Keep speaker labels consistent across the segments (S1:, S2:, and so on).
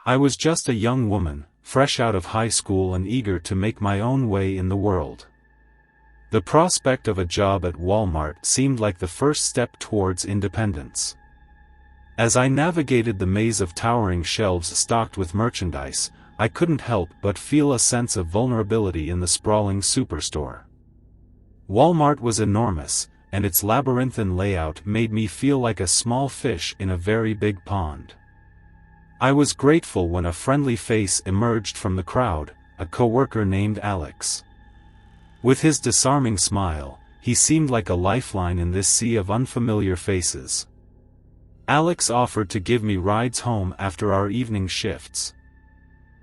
S1: I was just a young woman, fresh out of high school and eager to make my own way in the world. The prospect of a job at Walmart seemed like the first step towards independence. As I navigated the maze of towering shelves stocked with merchandise, I couldn't help but feel a sense of vulnerability in the sprawling superstore. Walmart was enormous, and its labyrinthine layout made me feel like a small fish in a very big pond. I was grateful when a friendly face emerged from the crowd, a coworker named Alex. With his disarming smile, he seemed like a lifeline in this sea of unfamiliar faces. Alex offered to give me rides home after our evening shifts.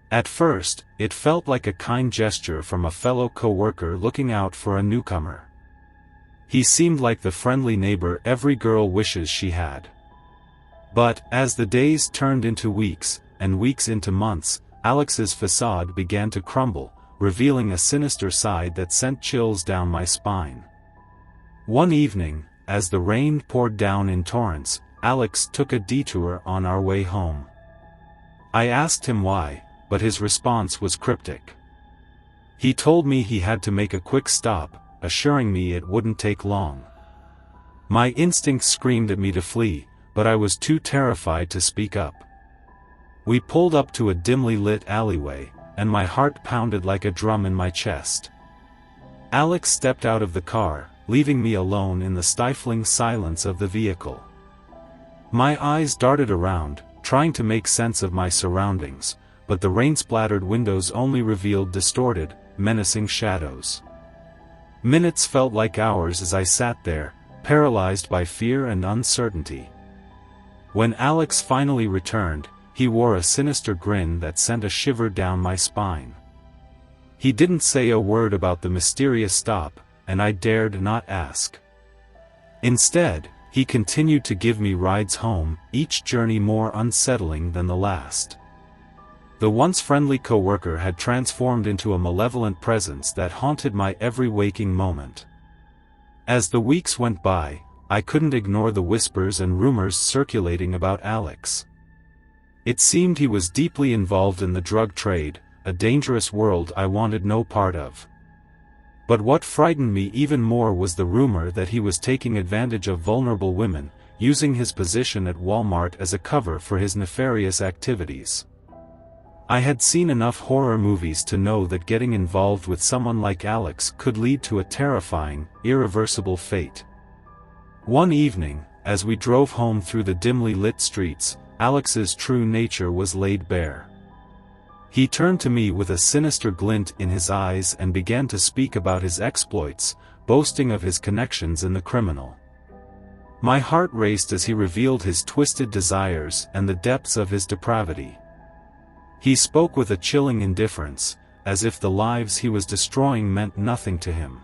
S1: At first, it felt like a kind gesture from a fellow coworker looking out for a newcomer. He seemed like the friendly neighbor every girl wishes she had. But, as the days turned into weeks, and weeks into months, Alex's facade began to crumble, revealing a sinister side that sent chills down my spine. One evening, as the rain poured down in torrents, Alex took a detour on our way home. I asked him why, but his response was cryptic. He told me he had to make a quick stop, assuring me it wouldn't take long. My instincts screamed at me to flee, but I was too terrified to speak up. We pulled up to a dimly lit alleyway, and my heart pounded like a drum in my chest. Alex stepped out of the car, leaving me alone in the stifling silence of the vehicle. My eyes darted around, trying to make sense of my surroundings, but the rain-splattered windows only revealed distorted, menacing shadows. Minutes felt like hours as I sat there, paralyzed by fear and uncertainty. When Alex finally returned, he wore a sinister grin that sent a shiver down my spine. He didn't say a word about the mysterious stop, and I dared not ask. Instead, he continued to give me rides home, each journey more unsettling than the last. The once friendly coworker had transformed into a malevolent presence that haunted my every waking moment. As the weeks went by, I couldn't ignore the whispers and rumors circulating about Alex. It seemed he was deeply involved in the drug trade, a dangerous world I wanted no part of. But what frightened me even more was the rumor that he was taking advantage of vulnerable women, using his position at Walmart as a cover for his nefarious activities. I had seen enough horror movies to know that getting involved with someone like Alex could lead to a terrifying, irreversible fate. One evening, as we drove home through the dimly lit streets, Alex's true nature was laid bare. He turned to me with a sinister glint in his eyes and began to speak about his exploits, boasting of his connections in the criminal. My heart raced as he revealed his twisted desires and the depths of his depravity. He spoke with a chilling indifference, as if the lives he was destroying meant nothing to him.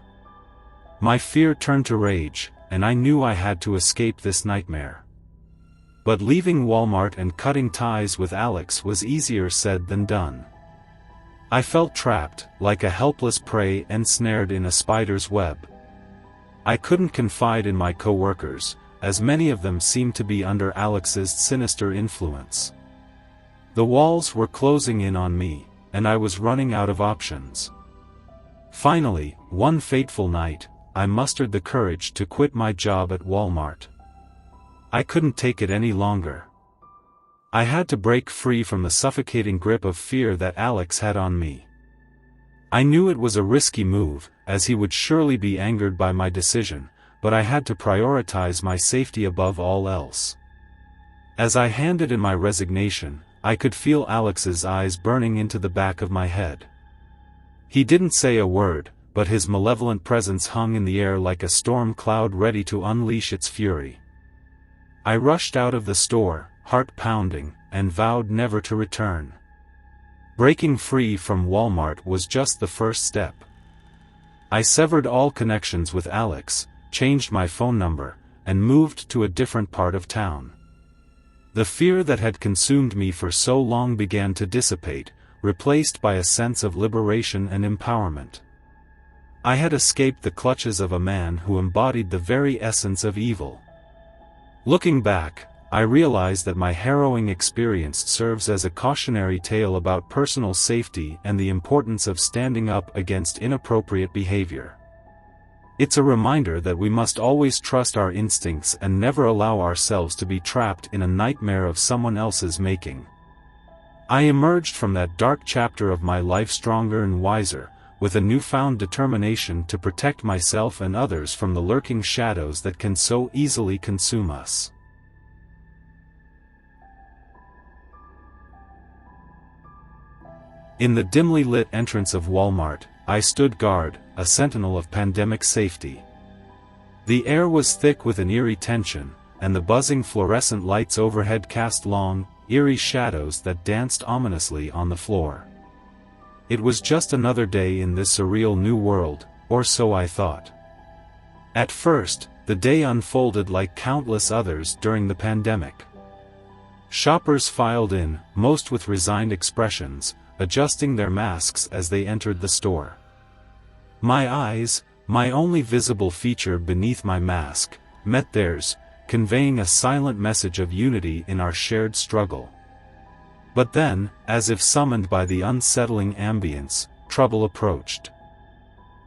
S1: My fear turned to rage, and I knew I had to escape this nightmare. But leaving Walmart and cutting ties with Alex was easier said than done. I felt trapped, like a helpless prey ensnared in a spider's web. I couldn't confide in my coworkers, as many of them seemed to be under Alex's sinister influence. The walls were closing in on me, and I was running out of options. Finally, one fateful night, I mustered the courage to quit my job at Walmart. I couldn't take it any longer. I had to break free from the suffocating grip of fear that Alex had on me. I knew it was a risky move, as he would surely be angered by my decision, but I had to prioritize my safety above all else. As I handed in my resignation, I could feel Alex's eyes burning into the back of my head. He didn't say a word, but his malevolent presence hung in the air like a storm cloud ready to unleash its fury. I rushed out of the store, heart pounding, and vowed never to return. Breaking free from Walmart was just the first step. I severed all connections with Alex, changed my phone number, and moved to a different part of town. The fear that had consumed me for so long began to dissipate, replaced by a sense of liberation and empowerment. I had escaped the clutches of a man who embodied the very essence of evil. Looking back, I realize that my harrowing experience serves as a cautionary tale about personal safety and the importance of standing up against inappropriate behavior. It's a reminder that we must always trust our instincts and never allow ourselves to be trapped in a nightmare of someone else's making. I emerged from that dark chapter of my life stronger and wiser, with a newfound determination to protect myself and others from the lurking shadows that can so easily consume us. In the dimly lit entrance of Walmart, I stood guard, a sentinel of pandemic safety. The air was thick with an eerie tension, and the buzzing fluorescent lights overhead cast long, eerie shadows that danced ominously on the floor. It was just another day in this surreal new world, or so I thought. At first, the day unfolded like countless others during the pandemic. Shoppers filed in, most with resigned expressions, adjusting their masks as they entered the store. My eyes, my only visible feature beneath my mask, met theirs, conveying a silent message of unity in our shared struggle. But then, as if summoned by the unsettling ambience, trouble approached.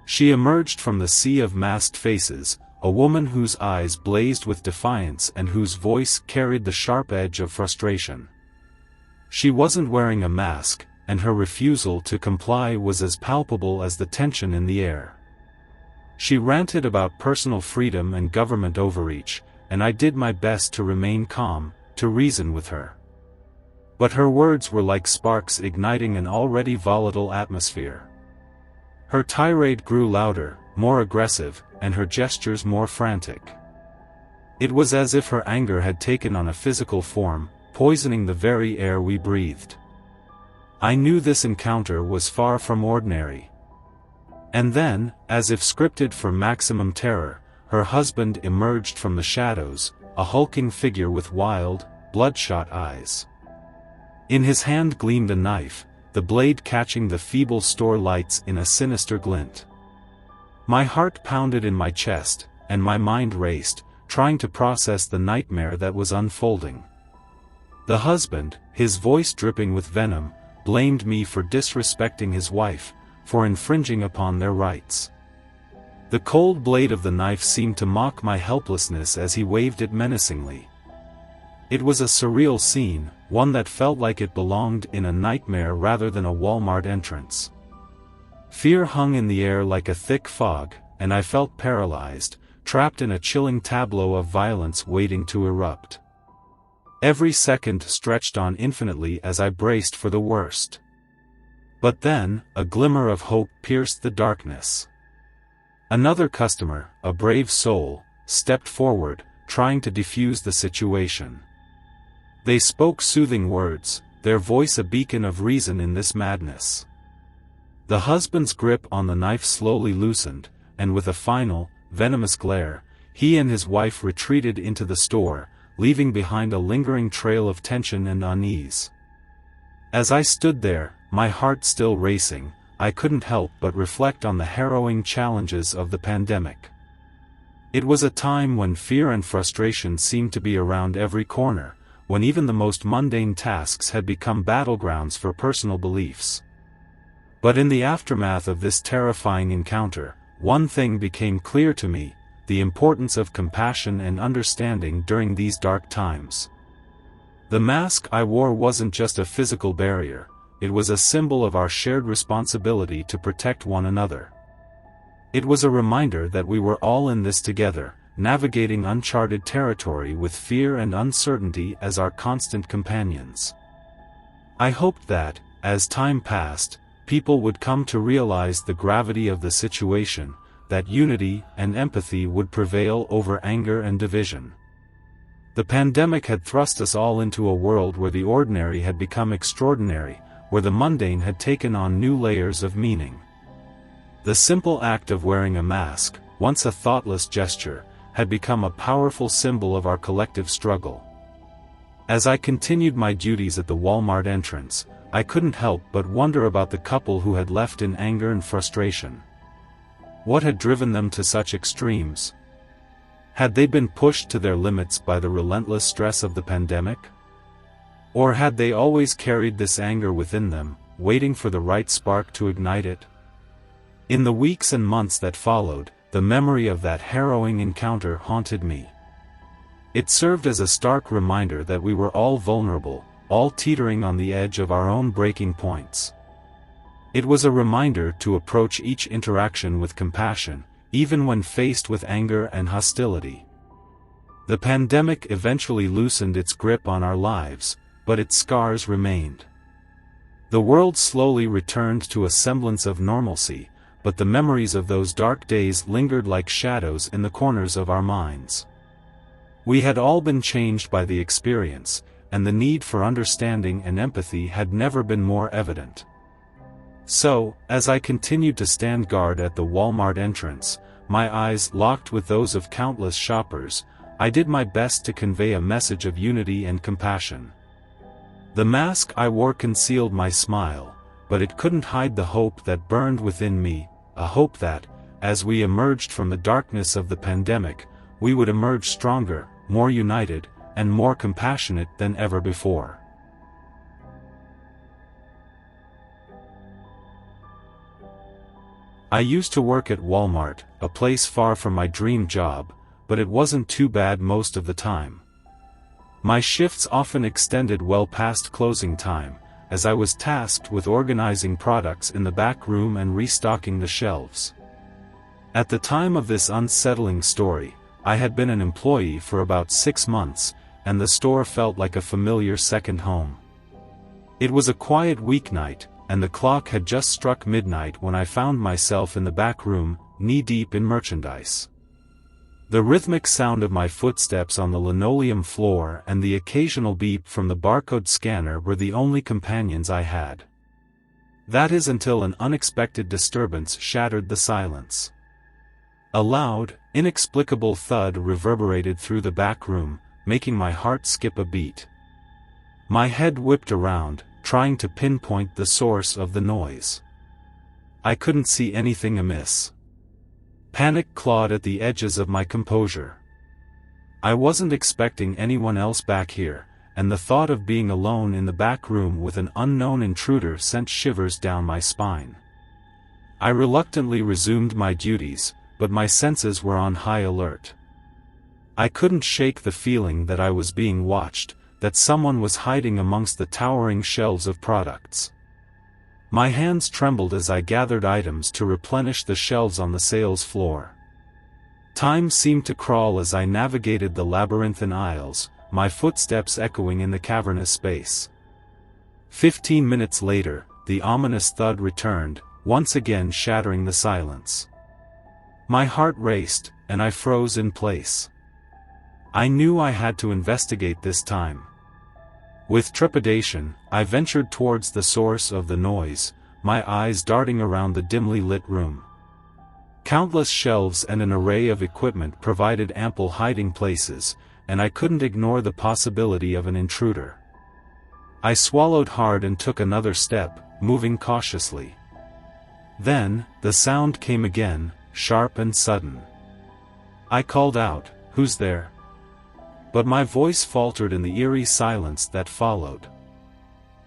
S1: She emerged from the sea of masked faces, a woman whose eyes blazed with defiance and whose voice carried the sharp edge of frustration. She wasn't wearing a mask, and her refusal to comply was as palpable as the tension in the air. She ranted about personal freedom and government overreach, and I did my best to remain calm, to reason with her. But her words were like sparks igniting an already volatile atmosphere. Her tirade grew louder, more aggressive, and her gestures more frantic. It was as if her anger had taken on a physical form, poisoning the very air we breathed. I knew this encounter was far from ordinary. And then, as if scripted for maximum terror, her husband emerged from the shadows, a hulking figure with wild, bloodshot eyes. In his hand gleamed a knife, the blade catching the feeble store lights in a sinister glint. My heart pounded in my chest, and my mind raced, trying to process the nightmare that was unfolding. The husband, his voice dripping with venom, blamed me for disrespecting his wife, for infringing upon their rights. The cold blade of the knife seemed to mock my helplessness as he waved it menacingly. It was a surreal scene, one that felt like it belonged in a nightmare rather than a Walmart entrance. Fear hung in the air like a thick fog, and I felt paralyzed, trapped in a chilling tableau of violence waiting to erupt. Every second stretched on infinitely as I braced for the worst. But then, a glimmer of hope pierced the darkness. Another customer, a brave soul, stepped forward, trying to defuse the situation. They spoke soothing words, their voice a beacon of reason in this madness. The husband's grip on the knife slowly loosened, and with a final, venomous glare, he and his wife retreated into the store, leaving behind a lingering trail of tension and unease. As I stood there, my heart still racing, I couldn't help but reflect on the harrowing challenges of the pandemic. It was a time when fear and frustration seemed to be around every corner, when even the most mundane tasks had become battlegrounds for personal beliefs. But in the aftermath of this terrifying encounter, one thing became clear to me: the importance of compassion and understanding during these dark times. The mask I wore wasn't just a physical barrier, it was a symbol of our shared responsibility to protect one another. It was a reminder that we were all in this together, navigating uncharted territory with fear and uncertainty as our constant companions. I hoped that, as time passed, people would come to realize the gravity of the situation, that unity and empathy would prevail over anger and division. The pandemic had thrust us all into a world where the ordinary had become extraordinary, where the mundane had taken on new layers of meaning. The simple act of wearing a mask, once a thoughtless gesture, had become a powerful symbol of our collective struggle. As I continued my duties at the Walmart entrance, I couldn't help but wonder about the couple who had left in anger and frustration. What had driven them to such extremes? Had they been pushed to their limits by the relentless stress of the pandemic? Or had they always carried this anger within them, waiting for the right spark to ignite it? In the weeks and months that followed, the memory of that harrowing encounter haunted me. It served as a stark reminder that we were all vulnerable, all teetering on the edge of our own breaking points. It was a reminder to approach each interaction with compassion, even when faced with anger and hostility. The pandemic eventually loosened its grip on our lives, but its scars remained. The world slowly returned to a semblance of normalcy, but the memories of those dark days lingered like shadows in the corners of our minds. We had all been changed by the experience, and the need for understanding and empathy had never been more evident. So, as I continued to stand guard at the Walmart entrance, my eyes locked with those of countless shoppers, I did my best to convey a message of unity and compassion. The mask I wore concealed my smile, but it couldn't hide the hope that burned within me, a hope that, as we emerged from the darkness of the pandemic, we would emerge stronger, more united, and more compassionate than ever before. I used to work at Walmart, a place far from my dream job, but it wasn't too bad most of the time. My shifts often extended well past closing time, as I was tasked with organizing products in the back room and restocking the shelves. At the time of this unsettling story, I had been an employee for about 6 months, and the store felt like a familiar second home. It was a quiet weeknight, and the clock had just struck midnight when I found myself in the back room, knee-deep in merchandise. The rhythmic sound of my footsteps on the linoleum floor and the occasional beep from the barcode scanner were the only companions I had. That is until an unexpected disturbance shattered the silence. A loud, inexplicable thud reverberated through the back room, making my heart skip a beat. My head whipped around, trying to pinpoint the source of the noise. I couldn't see anything amiss. Panic clawed at the edges of my composure. I wasn't expecting anyone else back here, and the thought of being alone in the back room with an unknown intruder sent shivers down my spine. I reluctantly resumed my duties, but my senses were on high alert. I couldn't shake the feeling that I was being watched, that someone was hiding amongst the towering shelves of products. My hands trembled as I gathered items to replenish the shelves on the sales floor. Time seemed to crawl as I navigated the labyrinthine aisles, my footsteps echoing in the cavernous space. 15 minutes later, the ominous thud returned, once again shattering the silence. My heart raced, and I froze in place. I knew I had to investigate this time. With trepidation, I ventured towards the source of the noise, my eyes darting around the dimly lit room. Countless shelves and an array of equipment provided ample hiding places, and I couldn't ignore the possibility of an intruder. I swallowed hard and took another step, moving cautiously. Then, the sound came again, sharp and sudden. I called out, "Who's there?" But my voice faltered in the eerie silence that followed.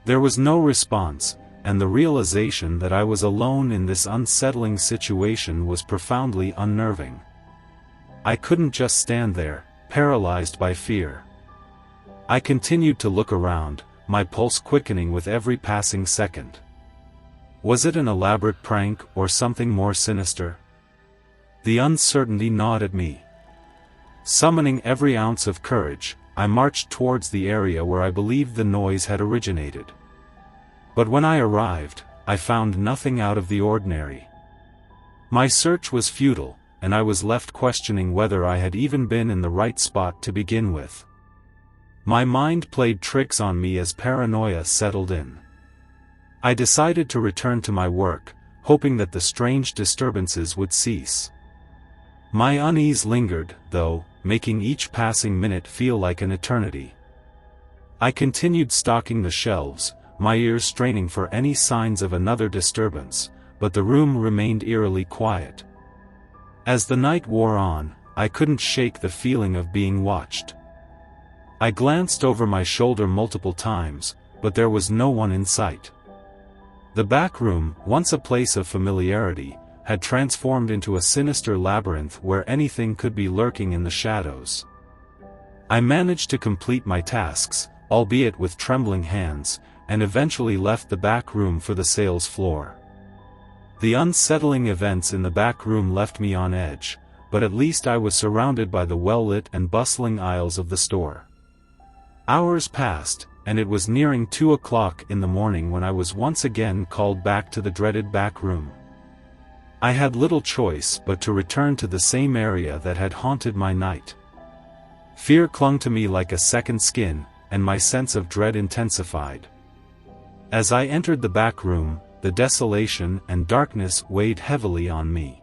S1: There was no response, and the realization that I was alone in this unsettling situation was profoundly unnerving. I couldn't just stand there, paralyzed by fear. I continued to look around, my pulse quickening with every passing second. Was it an elaborate prank or something more sinister? The uncertainty gnawed at me. Summoning every ounce of courage, I marched towards the area where I believed the noise had originated. But when I arrived, I found nothing out of the ordinary. My search was futile, and I was left questioning whether I had even been in the right spot to begin with. My mind played tricks on me as paranoia settled in. I decided to return to my work, hoping that the strange disturbances would cease. My unease lingered, though, making each passing minute feel like an eternity. I continued stocking the shelves, my ears straining for any signs of another disturbance, but the room remained eerily quiet. As the night wore on, I couldn't shake the feeling of being watched. I glanced over my shoulder multiple times, but there was no one in sight. The back room, once a place of familiarity, had transformed into a sinister labyrinth where anything could be lurking in the shadows. I managed to complete my tasks, albeit with trembling hands, and eventually left the back room for the sales floor. The unsettling events in the back room left me on edge, but at least I was surrounded by the well-lit and bustling aisles of the store. Hours passed, and it was nearing 2 o'clock in the morning when I was once again called back to the dreaded back room. I had little choice but to return to the same area that had haunted my night. Fear clung to me like a second skin, and my sense of dread intensified. As I entered the back room, the desolation and darkness weighed heavily on me.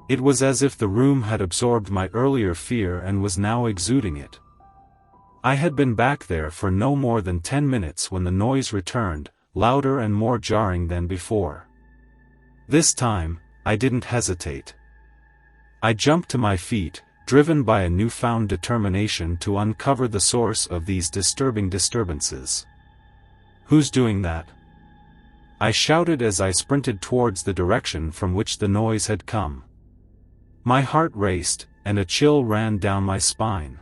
S1: It was as if the room had absorbed my earlier fear and was now exuding it. I had been back there for no more than 10 minutes when the noise returned, louder and more jarring than before. This time, I didn't hesitate. I jumped to my feet, driven by a newfound determination to uncover the source of these disturbing disturbances. "Who's doing that?" I shouted as I sprinted towards the direction from which the noise had come. My heart raced, and a chill ran down my spine.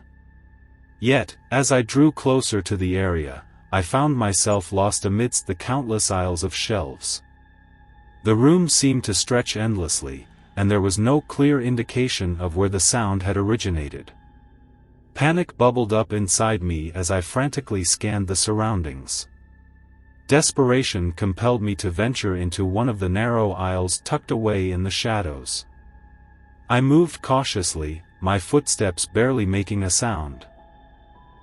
S1: Yet, as I drew closer to the area, I found myself lost amidst the countless aisles of shelves. The room seemed to stretch endlessly, and there was no clear indication of where the sound had originated. Panic bubbled up inside me as I frantically scanned the surroundings. Desperation compelled me to venture into one of the narrow aisles tucked away in the shadows. I moved cautiously, my footsteps barely making a sound.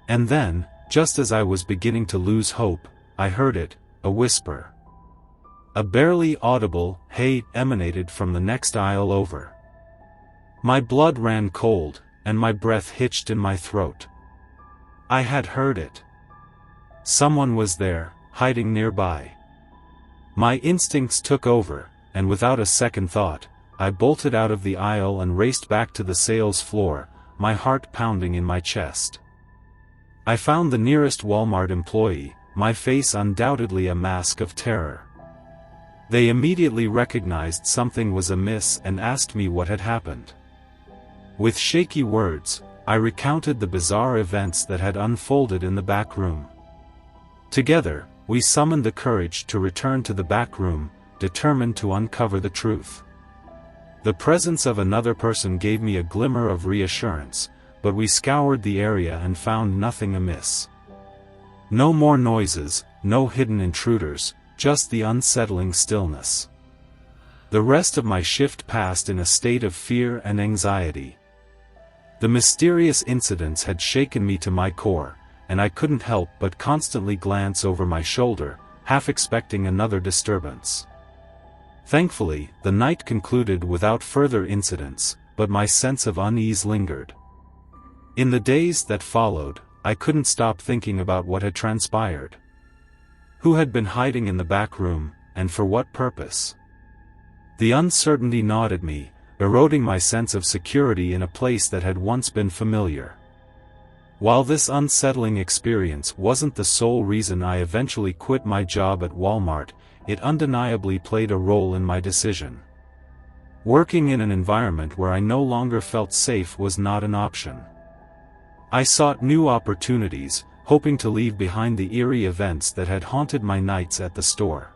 S1: And then, just as I was beginning to lose hope, I heard it, a whisper. A barely audible "hey" emanated from the next aisle over. My blood ran cold, and my breath hitched in my throat. I had heard it. Someone was there, hiding nearby. My instincts took over, and without a second thought, I bolted out of the aisle and raced back to the sales floor, my heart pounding in my chest. I found the nearest Walmart employee, my face undoubtedly a mask of terror. They immediately recognized something was amiss and asked me what had happened. With shaky words, I recounted the bizarre events that had unfolded in the back room. Together, we summoned the courage to return to the back room, determined to uncover the truth. The presence of another person gave me a glimmer of reassurance, but we scoured the area and found nothing amiss. No more noises, no hidden intruders, just the unsettling stillness. The rest of my shift passed in a state of fear and anxiety. The mysterious incidents had shaken me to my core, and I couldn't help but constantly glance over my shoulder, half expecting another disturbance. Thankfully, the night concluded without further incidents, but my sense of unease lingered. In the days that followed, I couldn't stop thinking about what had transpired. Who had been hiding in the back room, and for what purpose? The uncertainty gnawed at me, eroding my sense of security in a place that had once been familiar. While this unsettling experience wasn't the sole reason I eventually quit my job at Walmart, it undeniably played a role in my decision. Working in an environment where I no longer felt safe was not an option. I sought new opportunities, hoping to leave behind the eerie events that had haunted my nights at the store.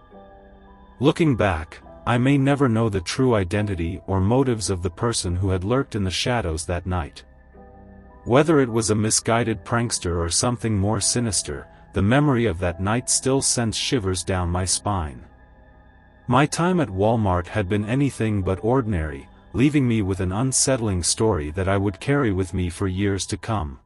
S1: Looking back, I may never know the true identity or motives of the person who had lurked in the shadows that night. Whether it was a misguided prankster or something more sinister, the memory of that night still sends shivers down my spine. My time at Walmart had been anything but ordinary, leaving me with an unsettling story that I would carry with me for years to come.